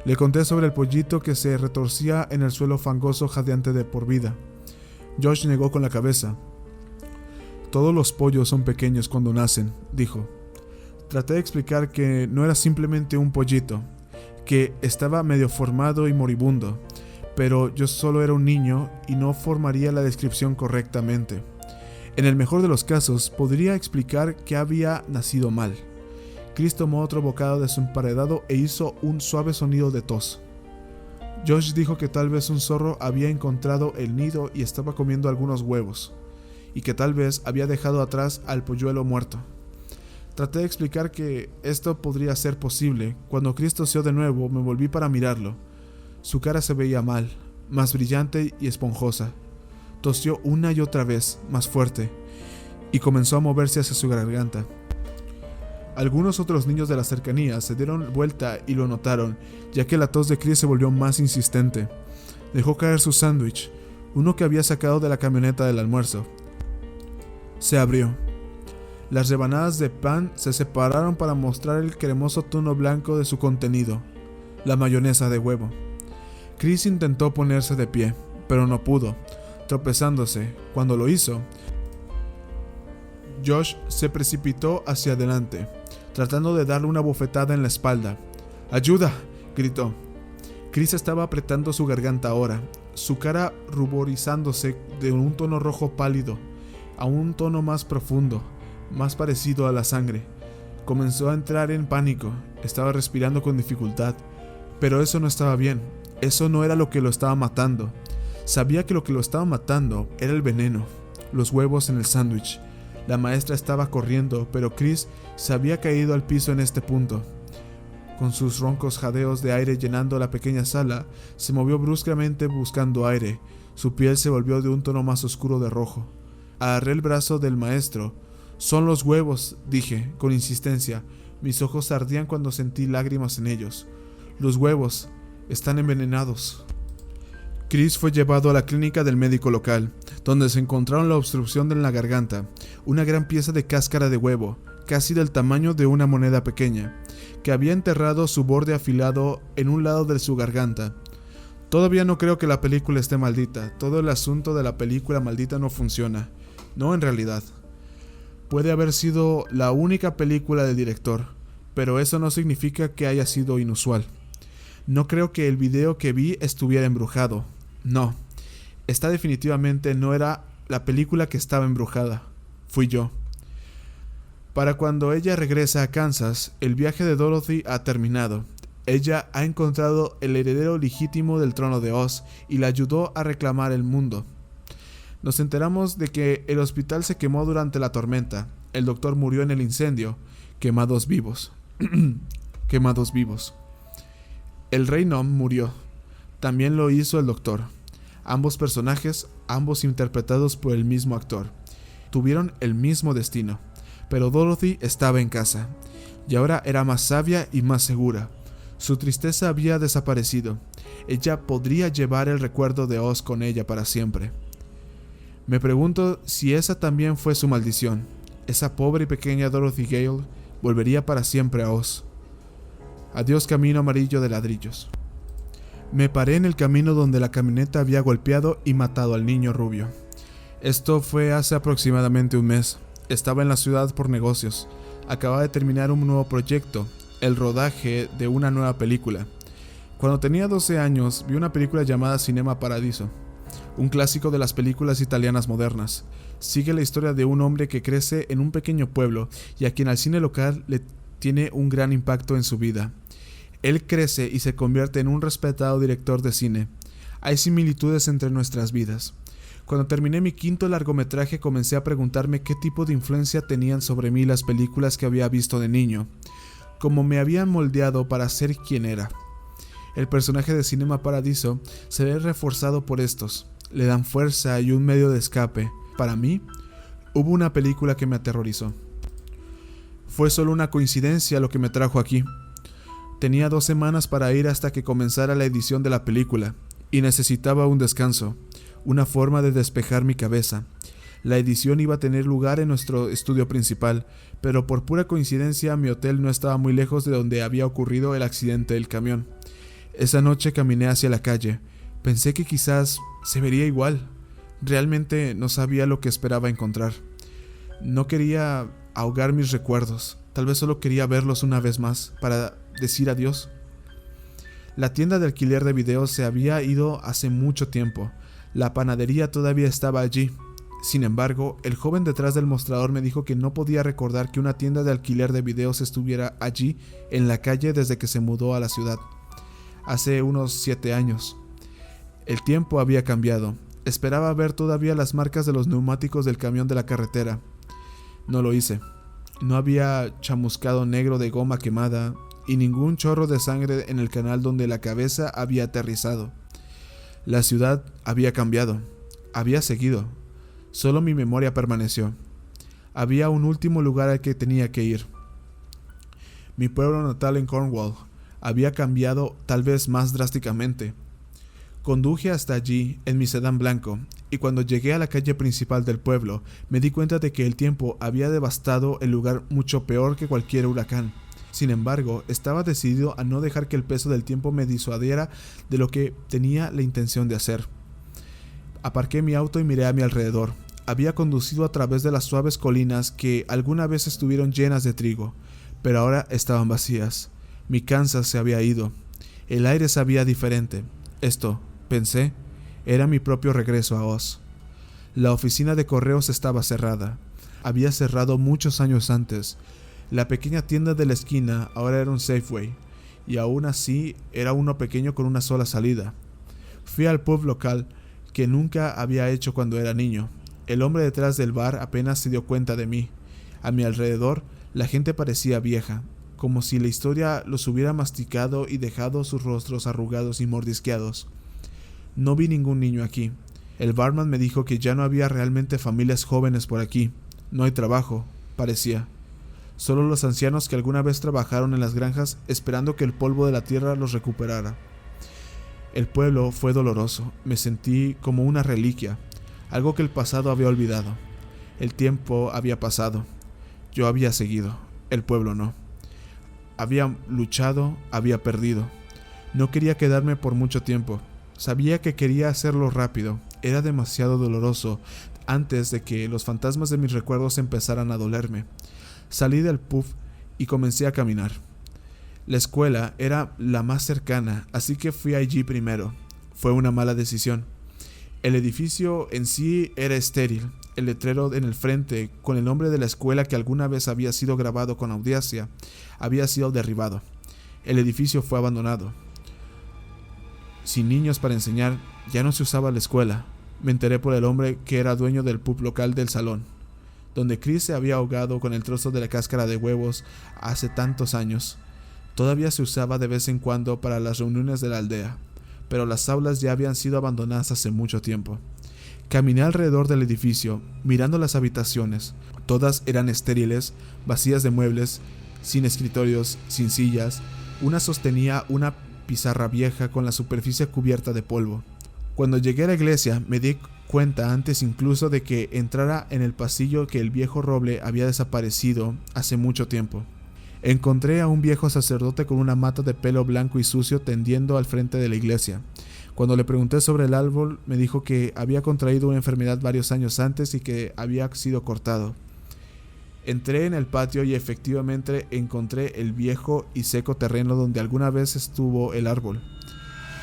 Le conté sobre el pollito que se retorcía en el suelo fangoso jadeante de por vida. Josh negó con la cabeza. Todos los pollos son pequeños cuando nacen, dijo. Traté de explicar que no era simplemente un pollito, que estaba medio formado y moribundo, pero yo solo era un niño y no formaría la descripción correctamente. En el mejor de los casos, podría explicar que había nacido mal. Chris tomó otro bocado de su emparedado e hizo un suave sonido de tos. Josh dijo que tal vez un zorro había encontrado el nido y estaba comiendo algunos huevos, y que tal vez había dejado atrás al polluelo muerto. Traté de explicar que esto podría ser posible. Cuando Chris tosió de nuevo, me volví para mirarlo. Su cara se veía mal, más brillante y esponjosa. Tosió una y otra vez, más fuerte, y comenzó a moverse hacia su garganta. Algunos otros niños de las cercanías se dieron vuelta y lo notaron, ya que la tos de Chris se volvió más insistente. Dejó caer su sándwich, uno que había sacado de la camioneta del almuerzo. Se abrió. Las rebanadas de pan se separaron para mostrar el cremoso tono blanco de su contenido, la mayonesa de huevo. Chris intentó ponerse de pie, pero no pudo, tropezándose. Cuando lo hizo, Josh se precipitó hacia adelante, tratando de darle una bofetada en la espalda. ¡Ayuda!, gritó. Chris estaba apretando su garganta ahora, su cara ruborizándose de un tono rojo pálido a un tono más profundo, más parecido a la sangre. Comenzó a entrar en pánico, estaba respirando con dificultad, pero eso no estaba bien, eso no era lo que lo estaba matando. Sabía que lo que lo estaba matando era el veneno, los huevos en el sándwich. La maestra estaba corriendo, pero Chris se había caído al piso en este punto. Con sus roncos jadeos de aire llenando la pequeña sala, se movió bruscamente buscando aire. Su piel se volvió de un tono más oscuro de rojo. Agarré el brazo del maestro. «Son los huevos», dije, con insistencia. Mis ojos ardían cuando sentí lágrimas en ellos. «Los huevos están envenenados». Chris fue llevado a la clínica del médico local, donde se encontraron la obstrucción en la garganta, una gran pieza de cáscara de huevo, casi del tamaño de una moneda pequeña, que había enterrado su borde afilado en un lado de su garganta. Todavía no creo que la película esté maldita. Todo el asunto de la película maldita no funciona. No, en realidad. Puede haber sido la única película del director, pero eso no significa que haya sido inusual. No creo que el video que vi estuviera embrujado. No, esta definitivamente no era la película que estaba embrujada. Fui yo. Para cuando ella regresa a Kansas, el viaje de Dorothy ha terminado. Ella ha encontrado el heredero legítimo del trono de Oz y la ayudó a reclamar el mundo. Nos enteramos de que el hospital se quemó durante la tormenta. El doctor murió en el incendio. Quemados vivos. Quemados vivos. El rey Nom murió. También lo hizo el doctor. Ambos personajes, ambos interpretados por el mismo actor, tuvieron el mismo destino. Pero Dorothy estaba en casa, y ahora era más sabia y más segura. Su tristeza había desaparecido. Ella podría llevar el recuerdo de Oz con ella para siempre. Me pregunto si esa también fue su maldición. Esa pobre y pequeña Dorothy Gale volvería para siempre a Oz. Adiós, camino amarillo de ladrillos. Me paré en el camino donde la camioneta había golpeado y matado al niño rubio. Esto fue hace aproximadamente un mes. Estaba en la ciudad por negocios. Acababa de terminar un nuevo proyecto, el rodaje de una nueva película. Cuando tenía 12 años, vi una película llamada Cinema Paradiso, un clásico de las películas italianas modernas. Sigue la historia de un hombre que crece en un pequeño pueblo y a quien al cine local le tiene un gran impacto en su vida. Él crece y se convierte en un respetado director de cine. Hay similitudes entre nuestras vidas. Cuando terminé mi quinto largometraje comencé a preguntarme qué tipo de influencia tenían sobre mí las películas que había visto de niño, cómo me habían moldeado para ser quien era. El personaje de Cinema Paradiso se ve reforzado por estos, le dan fuerza y un medio de escape. Para mí, hubo una película que me aterrorizó. Fue solo una coincidencia lo que me trajo aquí. Tenía 2 semanas para ir hasta que comenzara la edición de la película, y necesitaba un descanso, una forma de despejar mi cabeza. La edición iba a tener lugar en nuestro estudio principal, pero por pura coincidencia mi hotel no estaba muy lejos de donde había ocurrido el accidente del camión. Esa noche caminé hacia la calle. Pensé que quizás se vería igual. Realmente no sabía lo que esperaba encontrar. No quería ahogar mis recuerdos. Tal vez solo quería verlos una vez más para decir adiós. La tienda de alquiler de videos se había ido hace mucho tiempo. La panadería todavía estaba allí. Sin embargo, el joven detrás del mostrador me dijo que no podía recordar que una tienda de alquiler de videos estuviera allí en la calle desde que se mudó a la ciudad, hace unos 7 años. El tiempo había cambiado. Esperaba ver todavía las marcas de los neumáticos del camión de la carretera. No lo hice. No había chamuscado negro de goma quemada y ningún chorro de sangre en el canal donde la cabeza había aterrizado. La ciudad había cambiado. Había seguido. Solo mi memoria permaneció. Había un último lugar al que tenía que ir. Mi pueblo natal en Cornwall había cambiado tal vez más drásticamente. Conduje hasta allí en mi sedán blanco, y cuando llegué a la calle principal del pueblo, me di cuenta de que el tiempo había devastado el lugar mucho peor que cualquier huracán. Sin embargo, estaba decidido a no dejar que el peso del tiempo me disuadiera de lo que tenía la intención de hacer. Aparqué mi auto y miré a mi alrededor. Había conducido a través de las suaves colinas que alguna vez estuvieron llenas de trigo, pero ahora estaban vacías. Mi Kansas se había ido. El aire sabía diferente. Esto, pensé, era mi propio regreso a Oz. La oficina de correos estaba cerrada. Había cerrado muchos años antes. La pequeña tienda de la esquina ahora era un Safeway, y aún así era uno pequeño con una sola salida. Fui al pub local, que nunca había hecho cuando era niño. El hombre detrás del bar apenas se dio cuenta de mí. A mi alrededor, la gente parecía vieja, como si la historia los hubiera masticado y dejado sus rostros arrugados y mordisqueados. No vi ningún niño aquí. El barman me dijo que ya no había realmente familias jóvenes por aquí. No hay trabajo, parecía. Solo los ancianos que alguna vez trabajaron en las granjas esperando que el polvo de la tierra los recuperara. El pueblo fue doloroso. Me sentí como una reliquia, algo que el pasado había olvidado. El tiempo había pasado. Yo había seguido, el pueblo no. Había luchado, había perdido. No quería quedarme por mucho tiempo. Sabía que quería hacerlo rápido. Era demasiado doloroso antes de que los fantasmas de mis recuerdos empezaran a dolerme. Salí del pub y comencé a caminar. La escuela era la más cercana, así que fui allí primero. Fue una mala decisión. El edificio en sí era estéril. El letrero en el frente, con el nombre de la escuela que alguna vez había sido grabado con audacia, había sido derribado. El edificio fue abandonado. Sin niños para enseñar, ya no se usaba la escuela. Me enteré por el hombre que era dueño del pub local del salón, donde Chris se había ahogado con el trozo de la cáscara de huevos hace tantos años. Todavía se usaba de vez en cuando para las reuniones de la aldea, pero las aulas ya habían sido abandonadas hace mucho tiempo. Caminé alrededor del edificio, mirando las habitaciones. Todas eran estériles, vacías de muebles, sin escritorios, sin sillas. Una sostenía una pizarra vieja con la superficie cubierta de polvo. Cuando llegué a la iglesia, me di cuenta antes incluso de que entrara en el pasillo que el viejo roble había desaparecido hace mucho tiempo. Encontré a un viejo sacerdote con una mata de pelo blanco y sucio tendiendo al frente de la iglesia. Cuando le pregunté sobre el árbol, me dijo que había contraído una enfermedad varios años antes y que había sido cortado. Entré en el patio y efectivamente encontré el viejo y seco terreno donde alguna vez estuvo el árbol.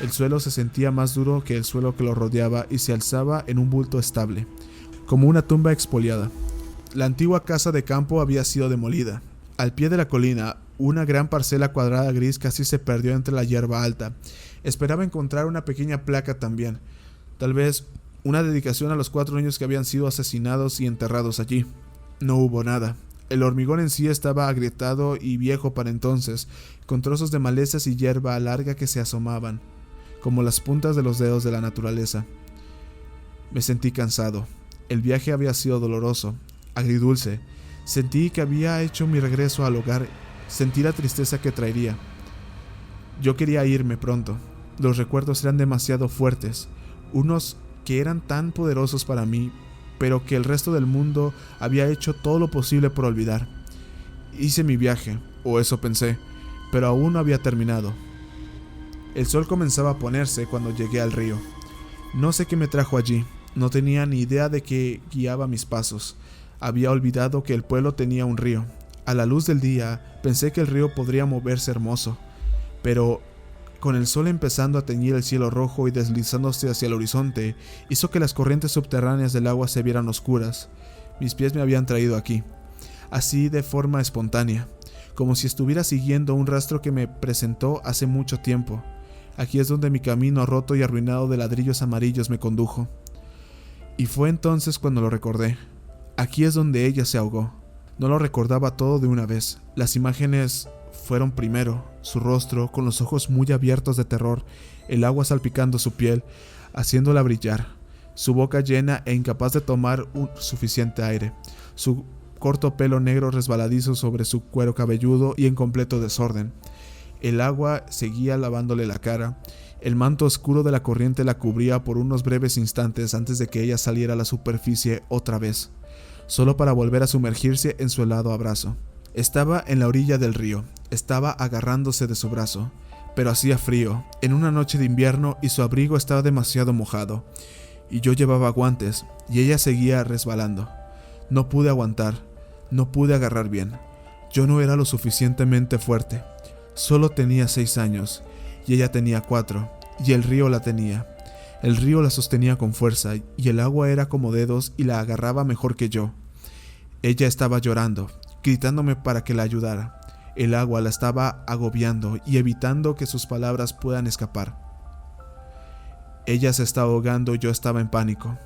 El suelo se sentía más duro que el suelo que lo rodeaba y se alzaba en un bulto estable, como una tumba expoliada. La antigua casa de campo había sido demolida. Al pie de la colina, una gran parcela cuadrada gris casi se perdió entre la hierba alta. Esperaba encontrar una pequeña placa también, tal vez una dedicación a los 4 niños que habían sido asesinados y enterrados allí. No hubo nada. El hormigón en sí estaba agrietado y viejo para entonces, con trozos de malezas y hierba larga que se asomaban, como las puntas de los dedos de la naturaleza. Me sentí cansado. El viaje había sido doloroso, agridulce. Sentí que había hecho mi regreso al hogar. Sentí la tristeza que traería. Yo quería irme pronto. Los recuerdos eran demasiado fuertes, unos que eran tan poderosos para mí, pero que el resto del mundo había hecho todo lo posible por olvidar. Hice mi viaje, o eso pensé, pero aún no había terminado. El sol comenzaba a ponerse cuando llegué al río. No sé qué me trajo allí, no tenía ni idea de qué guiaba mis pasos. Había olvidado que el pueblo tenía un río. A la luz del día pensé que el río podría moverse hermoso, pero con el sol empezando a teñir el cielo rojo y deslizándose hacia el horizonte, hizo que las corrientes subterráneas del agua se vieran oscuras. Mis pies me habían traído aquí, así de forma espontánea, como si estuviera siguiendo un rastro que me presentó hace mucho tiempo. Aquí es donde mi camino roto y arruinado de ladrillos amarillos me condujo. Y fue entonces cuando lo recordé. Aquí es donde ella se ahogó. No lo recordaba todo de una vez. Las imágenes fueron primero, su rostro con los ojos muy abiertos de terror, el agua salpicando su piel, haciéndola brillar, su boca llena e incapaz de tomar suficiente aire, su corto pelo negro resbaladizo sobre su cuero cabelludo y en completo desorden. El agua seguía lavándole la cara. El manto oscuro de la corriente la cubría por unos breves instantes antes de que ella saliera a la superficie otra vez, solo para volver a sumergirse en su helado abrazo. Estaba en la orilla del río, estaba agarrándose de su brazo, pero hacía frío, en una noche de invierno, y su abrigo estaba demasiado mojado, y yo llevaba guantes, y ella seguía resbalando. No pude aguantar, no pude agarrar bien. Yo no era lo suficientemente fuerte. Solo tenía 6 años, y ella tenía 4, y el río la tenía. El río la sostenía con fuerza, y el agua era como dedos y la agarraba mejor que yo. Ella estaba llorando, gritándome para que la ayudara. El agua la estaba agobiando y evitando que sus palabras puedan escapar. Ella se estaba ahogando y yo estaba en pánico.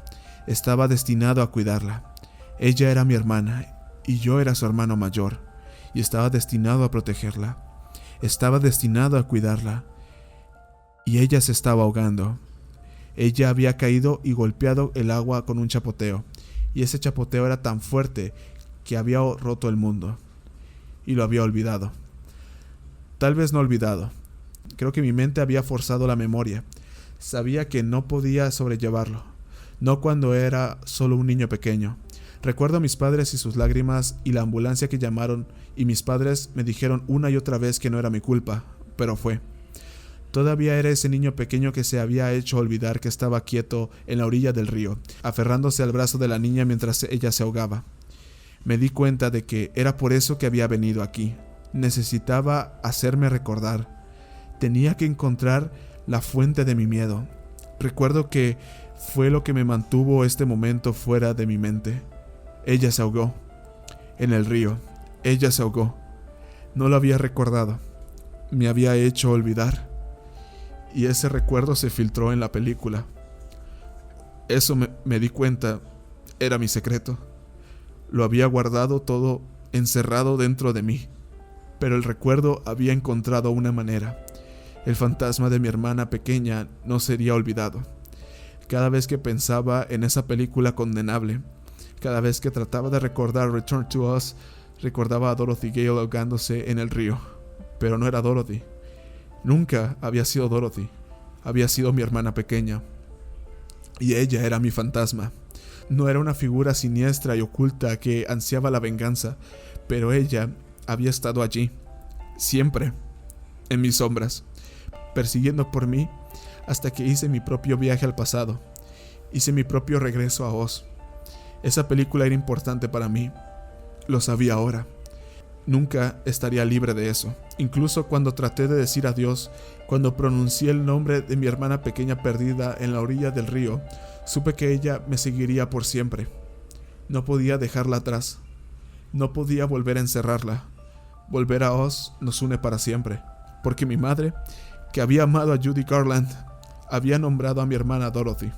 Estaba destinado a cuidarla. Ella era mi hermana, y yo era su hermano mayor, y estaba destinado a protegerla. Estaba destinado a cuidarla. Y ella se estaba ahogando. Ella había caído y golpeado el agua con un chapoteo, y ese chapoteo era tan fuerte que había roto el mundo, y lo había olvidado. Tal vez no olvidado. Creo que mi mente había forzado la memoria. Sabía que no podía sobrellevarlo, no cuando era solo un niño pequeño. Recuerdo a mis padres y sus lágrimas y la ambulancia que llamaron, y mis padres me dijeron una y otra vez que no era mi culpa, pero fue. Todavía era ese niño pequeño que se había hecho olvidar que estaba quieto en la orilla del río, aferrándose al brazo de la niña mientras ella se ahogaba. Me di cuenta de que era por eso que había venido aquí. Necesitaba hacerme recordar. Tenía que encontrar la fuente de mi miedo. Recuerdo que fue lo que me mantuvo este momento fuera de mi mente. Ella se ahogó. En el río. Ella se ahogó. No lo había recordado. Me había hecho olvidar. Y ese recuerdo se filtró en la película. Eso me di cuenta. Era mi secreto. Lo había guardado todo encerrado dentro de mí. Pero el recuerdo había encontrado una manera. El fantasma de mi hermana pequeña no sería olvidado. Cada vez que pensaba en esa película condenable, cada vez que trataba de recordar Return to Oz, recordaba a Dorothy Gale ahogándose en el río. Pero no era Dorothy. Nunca había sido Dorothy. Había sido mi hermana pequeña. Y ella era mi fantasma. No era una figura siniestra y oculta que ansiaba la venganza, pero ella había estado allí, siempre, en mis sombras, persiguiendo por mí hasta que hice mi propio viaje al pasado. Hice mi propio regreso a Oz. Esa película era importante para mí. Lo sabía ahora. Nunca estaría libre de eso. Incluso cuando traté de decir adiós, cuando pronuncié el nombre de mi hermana pequeña perdida en la orilla del río, supe que ella me seguiría por siempre. No podía dejarla atrás. No podía volver a encerrarla. Volver a Oz nos une para siempre. Porque mi madre, que había amado a Judy Garland, había nombrado a mi hermana Dorothy.